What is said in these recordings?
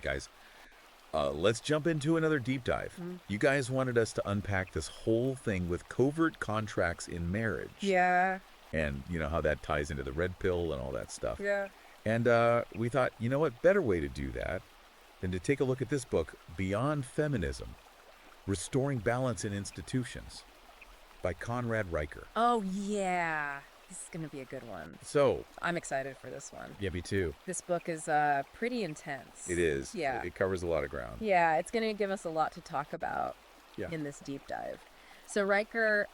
guys, let's jump into another deep dive. You guys wanted us to unpack this whole thing with covert contracts in marriage. Yeah. And, how that ties into the red pill and all that stuff. Yeah. And we thought, what better way to do that than to take a look at this book, Beyond Feminism, Restoring Balance in Institutions, by Conrad Riker. Oh, yeah. This is going to be a good one. So, I'm excited for this one. yeah, me too. This book is pretty intense. It is. Yeah. It covers a lot of ground. Yeah, it's going to give us a lot to talk about in this deep dive. So Riker,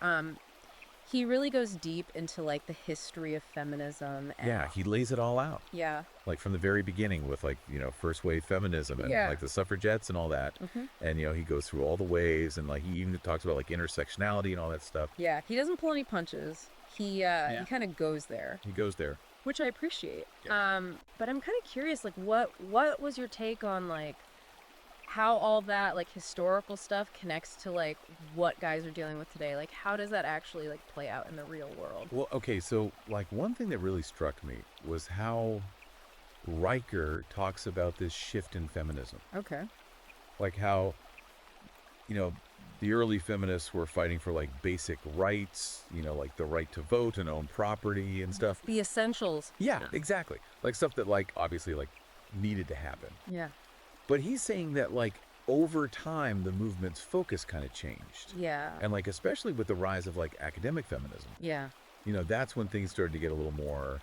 he really goes deep into like the history of feminism. And, Yeah, he lays it all out. Yeah. Like from the very beginning with like, first wave feminism and like the suffragettes and all that. And, he goes through all the ways and like he even talks about like intersectionality and all that stuff. Yeah, he doesn't pull any punches. He kind of goes there. He goes there. Which I appreciate. Yeah. But I'm kind of curious, like what was your take on like how all that like historical stuff connects to like what guys are dealing with today? Like how does that actually like play out in the real world? Well, okay, so like one thing that really struck me was how Riker talks about this shift in feminism. Okay. Like how, the early feminists were fighting for like basic rights, like the right to vote and own property and stuff. The essentials. Yeah, exactly. Like stuff that like obviously like needed to happen. Yeah. But he's saying that like over time the movement's focus kind of changed. Yeah. And like especially with the rise of like academic feminism. Yeah. That's when things started to get a little more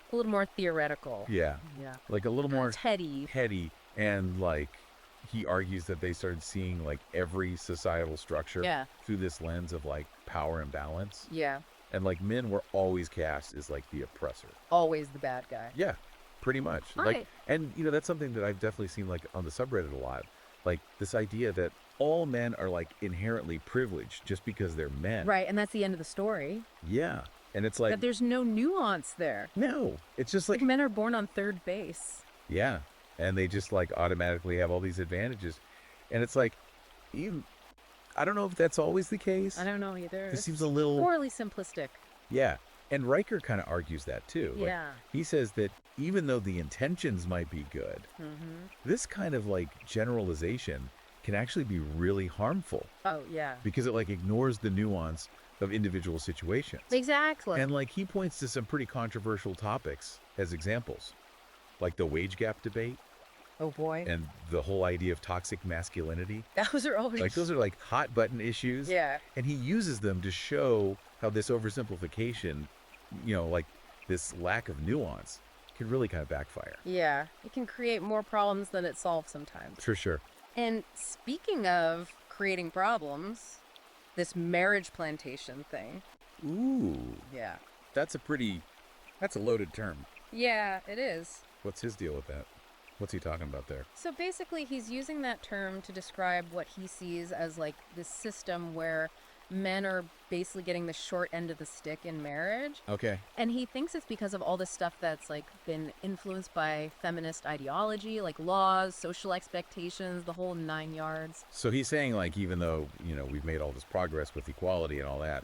theoretical. Yeah. Yeah. Like a little more heady. And like he argues that they started seeing like every societal structure through this lens of like power imbalance. Yeah. And like men were always cast as like the oppressor. Always the bad guy. Yeah, pretty much. Right. Like, and that's something that I've definitely seen like on the subreddit a lot. Like this idea that all men are like inherently privileged just because they're men. Right, and that's the end of the story. Yeah. And it's like that there's no nuance there. No. It's just like men are born on third base. Yeah. And they just like automatically have all these advantages. And it's like, I don't know if that's always the case. I don't know either. It seems a little poorly simplistic. Yeah. And Riker kind of argues that too. Like, yeah. He says that even though the intentions might be good, this kind of like generalization can actually be really harmful. Oh, yeah. Because it like ignores the nuance of individual situations. Exactly. And like he points to some pretty controversial topics as examples, like the wage gap debate. Oh boy. And the whole idea of toxic masculinity. Those are always like those are like hot button issues. Yeah. And he uses them to show how this oversimplification, like this lack of nuance can really kind of backfire. Yeah. It can create more problems than it solves sometimes. For sure. And speaking of creating problems, this marriage plantation thing. Ooh. Yeah. That's a loaded term. Yeah, it is. What's his deal with that? What's he talking about there? So basically he's using that term to describe what he sees as like this system where men are basically getting the short end of the stick in marriage. Okay. And he thinks it's because of all this stuff that's like been influenced by feminist ideology, like laws, social expectations, the whole 9 yards. So he's saying like even though, we've made all this progress with equality and all that,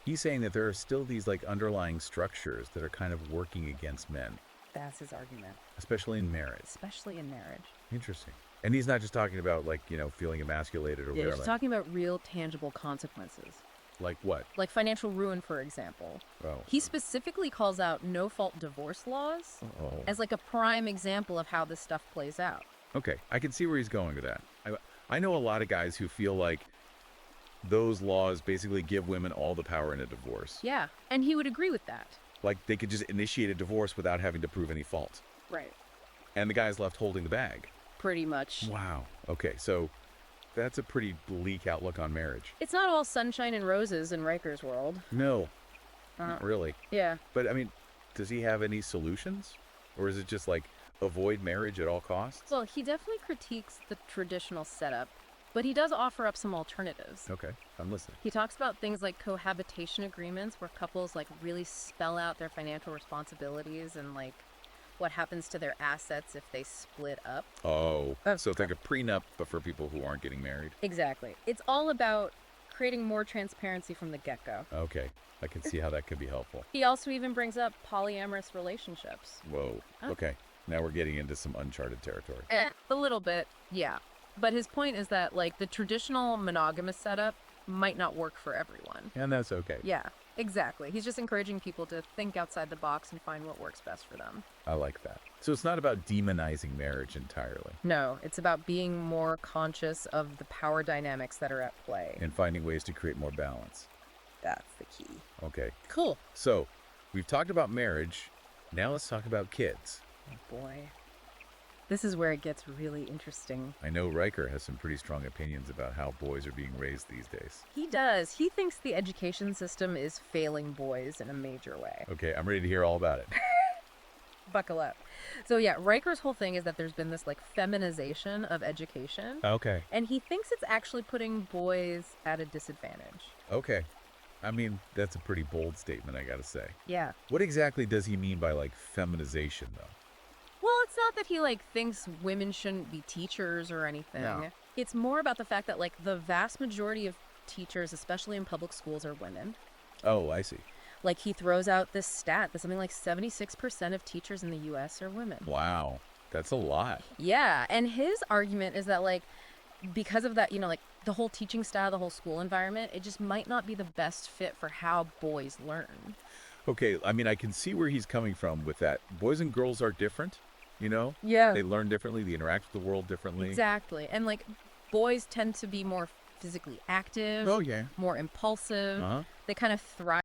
he's saying that there are still these like underlying structures that are kind of working against men. That's his argument. Especially in marriage. Interesting. And he's not just talking about like, feeling emasculated or whatever. He's talking about real tangible consequences. Like what? Like financial ruin, for example. Oh. He specifically calls out no-fault divorce laws as like a prime example of how this stuff plays out. Okay, I can see where he's going with that. I know a lot of guys who feel like those laws basically give women all the power in a divorce. Yeah, and he would agree with that. Like they could just initiate a divorce without having to prove any fault. Right. And the guy's left holding the bag. Pretty much. Wow. Okay, so that's a pretty bleak outlook on marriage. It's not all sunshine and roses in Riker's world. No, not really. Yeah. But I mean, does he have any solutions? Or is it just like avoid marriage at all costs? Well, he definitely critiques the traditional setup, but he does offer up some alternatives. Okay, I'm listening. He talks about things like cohabitation agreements where couples like really spell out their financial responsibilities and like what happens to their assets if they split up. Oh, so it's like a prenup, but for people who aren't getting married? Exactly. It's all about creating more transparency from the get-go. Okay, I can see how that could be helpful. He also even brings up polyamorous relationships. Whoa, okay. Now we're getting into some uncharted territory. A little bit, yeah. But his point is that, like, the traditional monogamous setup might not work for everyone. And that's okay. Yeah, exactly. He's just encouraging people to think outside the box and find what works best for them. I like that. So it's not about demonizing marriage entirely. No, it's about being more conscious of the power dynamics that are at play. And finding ways to create more balance. That's the key. Okay. Cool. So we've talked about marriage. Now let's talk about kids. Oh boy. This is where it gets really interesting. I know Riker has some pretty strong opinions about how boys are being raised these days. He does. He thinks the education system is failing boys in a major way. Okay, I'm ready to hear all about it. Buckle up. So yeah, Riker's whole thing is that there's been this like feminization of education. Okay. And he thinks it's actually putting boys at a disadvantage. Okay. I mean, that's a pretty bold statement, I gotta say. Yeah. What exactly does he mean by, like, feminization, though? Well, it's not that he like thinks women shouldn't be teachers or anything. No. It's more about the fact that like the vast majority of teachers, especially in public schools, are women. Oh, I see. Like he throws out this stat that something like 76% of teachers in the US are women. Wow. That's a lot. Yeah, and his argument is that like because of that, you know, like the whole teaching style, the whole school environment, it just might not be the best fit for how boys learn. Okay, I mean, I can see where he's coming from with that. Boys and girls are different, you know? Yeah. They learn differently, they interact with the world differently. Exactly. And like boys tend to be more physically active, Oh, yeah. more impulsive. Uh-huh. They kind of thrive